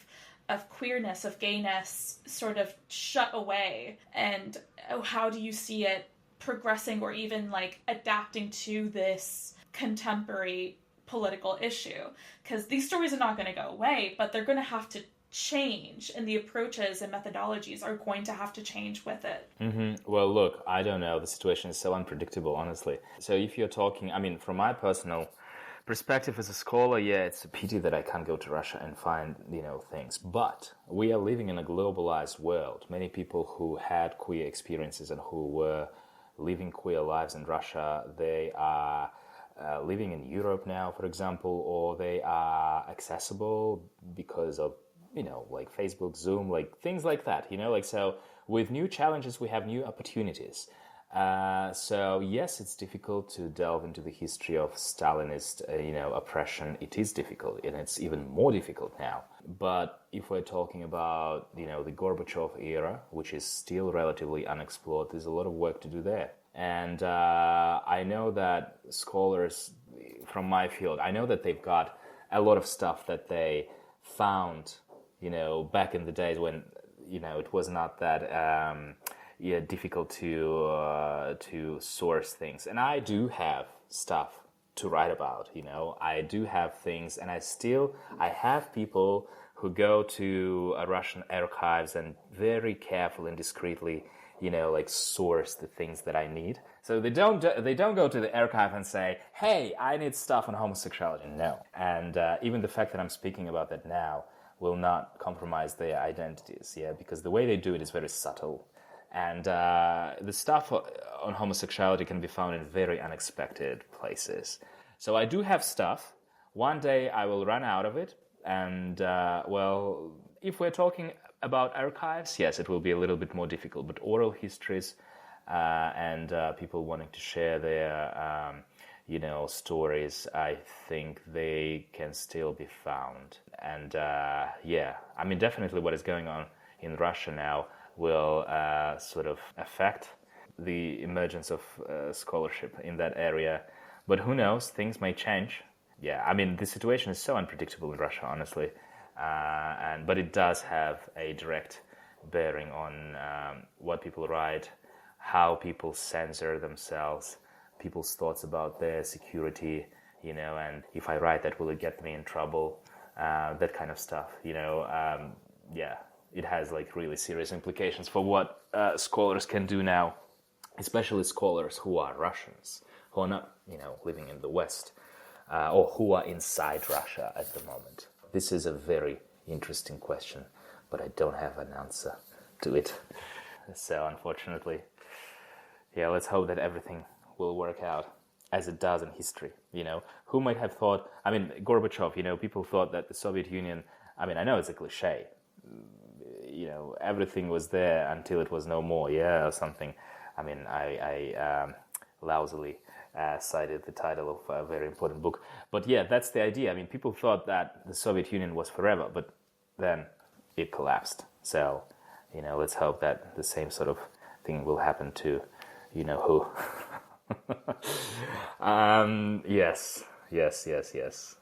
queerness, of gayness, sort of shut away, and how do you see it progressing or even adapting to this contemporary political issue? Because these stories are not going to go away, but they're going to have to change, and the approaches and methodologies are going to have to change with it. Mm-hmm. Well, look, I don't know. The situation is so unpredictable, honestly. So if you're talking, I mean, from my personal perspective as a scholar, yeah, it's a pity that I can't go to Russia and find, things. But we are living in a globalized world. Many people who had queer experiences and who were living queer lives in Russia, they are living in Europe now, for example, or they are accessible because of, Facebook, Zoom, things like that, so with new challenges, we have new opportunities. So yes, it's difficult to delve into the history of Stalinist, oppression. It is difficult, and it's even more difficult now. But if we're talking about, the Gorbachev era, which is still relatively unexplored, there's a lot of work to do there. And I know that scholars from my field, I know that they've got a lot of stuff that they found, back in the days when, it was not that difficult to source things. And I do have stuff to write about. I do have things, and I have people who go to Russian archives and very carefully and discreetly, source the things that I need. So they don't go to the archive and say, "Hey, I need stuff on homosexuality." No, and even the fact that I'm speaking about that now will not compromise their identities. Yeah, because the way they do it is very subtle, and the stuff on homosexuality can be found in very unexpected places. So I do have stuff. One day I will run out of it, and if we're talking about archives, yes, it will be a little bit more difficult. But oral histories and people wanting to share their, stories, I think they can still be found. And definitely what is going on in Russia now will sort of affect the emergence of scholarship in that area. But who knows? Things may change. Yeah, the situation is so unpredictable in Russia, honestly. But it does have a direct bearing on what people write, how people censor themselves, people's thoughts about their security, and if I write that, will it get me in trouble? That kind of stuff, it has really serious implications for what scholars can do now, especially scholars who are Russians, who are not, living in the West, or who are inside Russia at the moment. This is a very interesting question, but I don't have an answer to it. So unfortunately, let's hope that everything will work out as it does in history. Who might have thought, Gorbachev, people thought that the Soviet Union, I know it's a cliche, everything was there until it was no more, or something. I lousily cited the title of a very important book. But that's the idea. People thought that the Soviet Union was forever, but then it collapsed. So, let's hope that the same sort of thing will happen to who. Yes.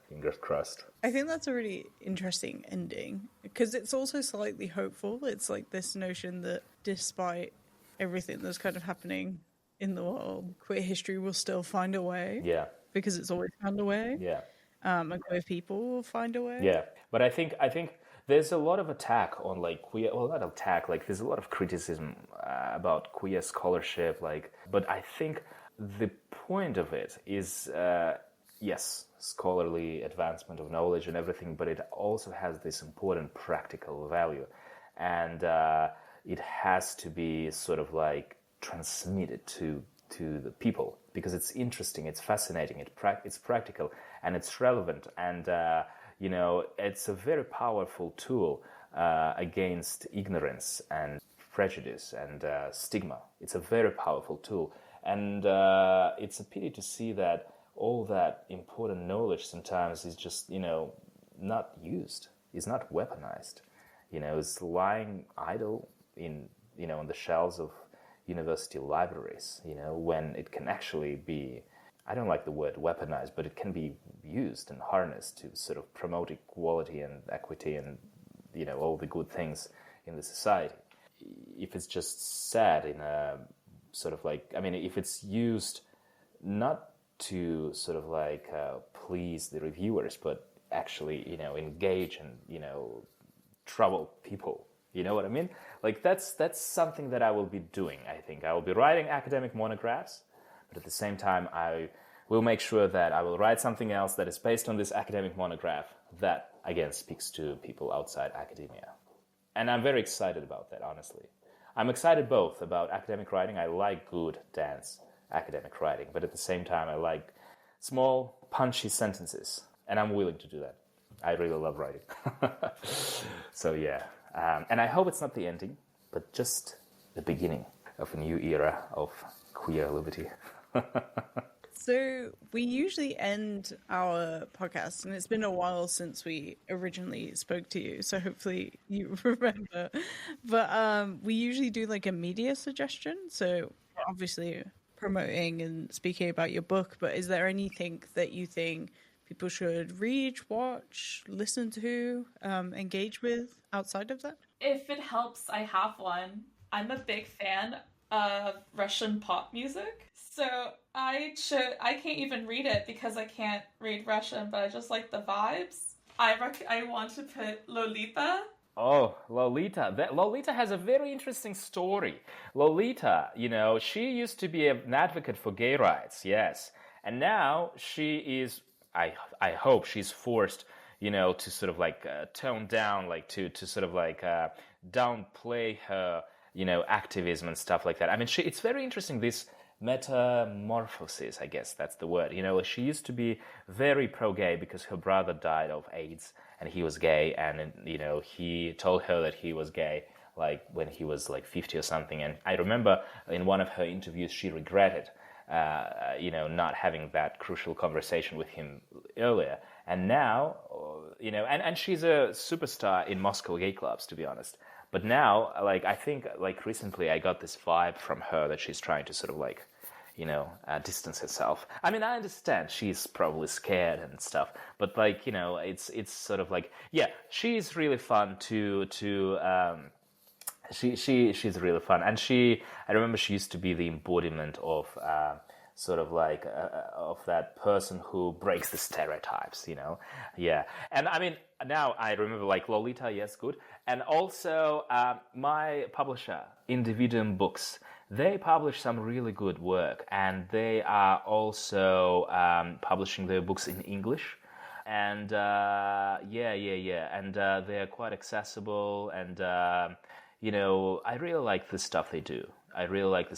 Fingers crossed. I think that's a really interesting ending because it's also slightly hopeful. It's like this notion that despite everything that's kind of happening in the world, queer history will still find a way. Yeah. Because it's always found a way. Yeah. And queer people will find a way. Yeah. But I think there's a lot of attack on queer, not attack, there's a lot of criticism about queer scholarship, but I think the point of it is, yes, scholarly advancement of knowledge and everything, but it also has this important practical value. And it has to be sort of transmitted to the people because it's interesting, it's fascinating, it's practical, and it's relevant. And, it's a very powerful tool against ignorance and prejudice and stigma. It's a very powerful tool. And it's a pity to see that all that important knowledge sometimes is just, not used, is not weaponized. It's lying idle on the shelves of university libraries, when it can actually be, I don't like the word weaponized, but it can be used and harnessed to sort of promote equality and equity and, all the good things in the society. If it's just said in a sort of if it's used not to sort of please the reviewers, but actually, engage and, trouble people. You know what I mean? That's something that I will be doing, I think. I will be writing academic monographs, but at the same time, I will make sure that I will write something else that is based on this academic monograph that, again, speaks to people outside academia. And I'm very excited about that, honestly. I'm excited both about academic writing. I like good, dense academic writing, but at the same time, I like small, punchy sentences, and I'm willing to do that. I really love writing. So, yeah. And I hope it's not the ending, but just the beginning of a new era of queer liberty. So we usually end our podcast, and it's been a while since we originally spoke to you, so hopefully you remember. But we usually do a media suggestion, so obviously promoting and speaking about your book, but is there anything that you think people should read, watch, listen to, engage with outside of that? If it helps, I have one. I'm a big fan of Russian pop music. So I can't even read it because I can't read Russian, but I just like the vibes. I want to put Lolita. Oh, Lolita. Lolita has a very interesting story. Lolita, she used to be an advocate for gay rights, yes. And now she is, I hope she's forced, to sort of like tone down, like to sort of like downplay her, activism and stuff like that. I mean, it's very interesting, this metamorphosis, I guess that's the word. She used to be very pro-gay because her brother died of AIDS and he was gay, and he told her that he was gay like when he was like 50 or something. And I remember in one of her interviews she regretted not having that crucial conversation with him earlier. And now, and she's a superstar in Moscow gay clubs, to be honest. But now, like, I think, like, recently I got this vibe from her that she's trying to sort of, like, distance herself. I mean, I understand she's probably scared and stuff, but, like, it's sort of like, yeah, she's really fun she's really fun. And I remember she used to be the embodiment of sort of like of that person who breaks the stereotypes, Yeah. And I mean, now I remember, like, Lolita, yes, good. And also my publisher, Individuum Books, they publish some really good work, and they are also publishing their books in English. And and they're quite accessible, and I really like the stuff they do. I really like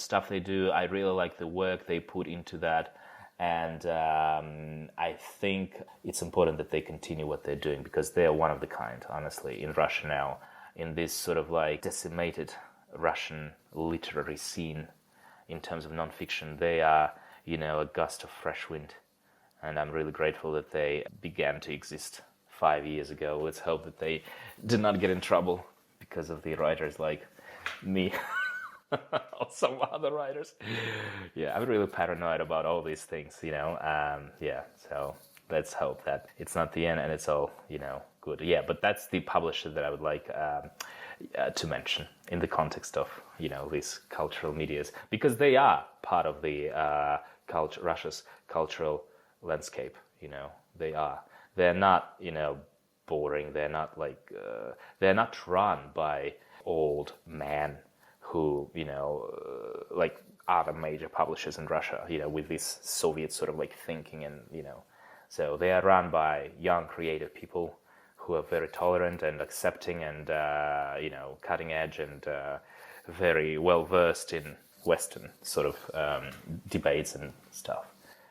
the work they put into that. And I think it's important that they continue what they're doing, because they're one of the kind, honestly, in Russia now, in this sort of like decimated Russian literary scene in terms of nonfiction. They are, a gust of fresh wind. And I'm really grateful that they began to exist 5 years ago. Let's hope that they did not get in trouble because of the writers like me. Or some other writers. Yeah, I'm really paranoid about all these things, so let's hope that it's not the end and it's all, good. Yeah, but that's the publisher that I would like to mention in the context of, these cultural medias, because they are part of the Russia's cultural landscape, they are. They're not, boring. They're not like, they're not run by old men who, like other major publishers in Russia, with this Soviet sort of like thinking, and, so they are run by young, creative people who are very tolerant and accepting and, cutting edge and very well versed in Western sort of debates and stuff.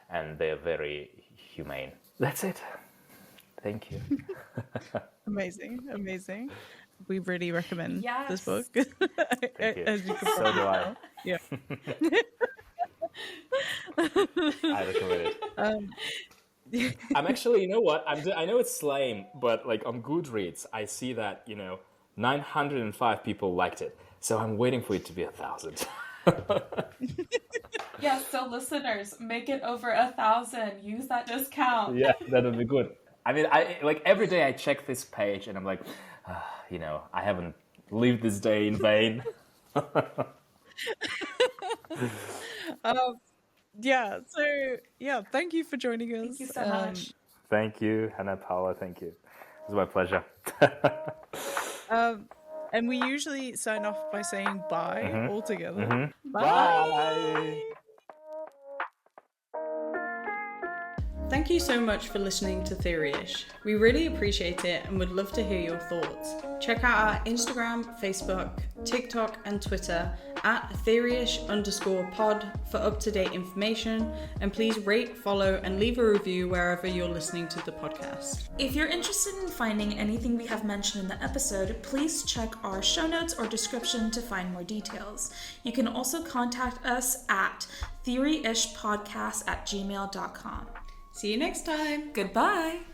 And they're very humane. That's it. Thank you. Amazing. We really recommend this book. Thank you. As you can So do I. Yeah. I recommend it. I'm actually, you know what? I know it's lame, but like on Goodreads, I see that 905 people liked it, so I'm waiting for it to be 1,000. Yeah, so listeners, make it over 1,000. Use that discount. Yeah, that would be good. I mean, I like every day I check this page and I'm like, I haven't lived this day in vain. Thank you for joining us. Thank you so much. Thank you, Hannah, Paula, thank you. It was my pleasure. And we usually sign off by saying bye all together. Mm-hmm. Bye. Thank you so much for listening to Theoryish. We really appreciate it and would love to hear your thoughts. Check out our Instagram, Facebook, TikTok, and Twitter at Theoryish_pod for up-to-date information, and please rate, follow, and leave a review wherever you're listening to the podcast. If you're interested in finding anything we have mentioned in the episode, please check our show notes or description to find more details. You can also contact us at theoryishpodcast@gmail.com. See you next time. Goodbye.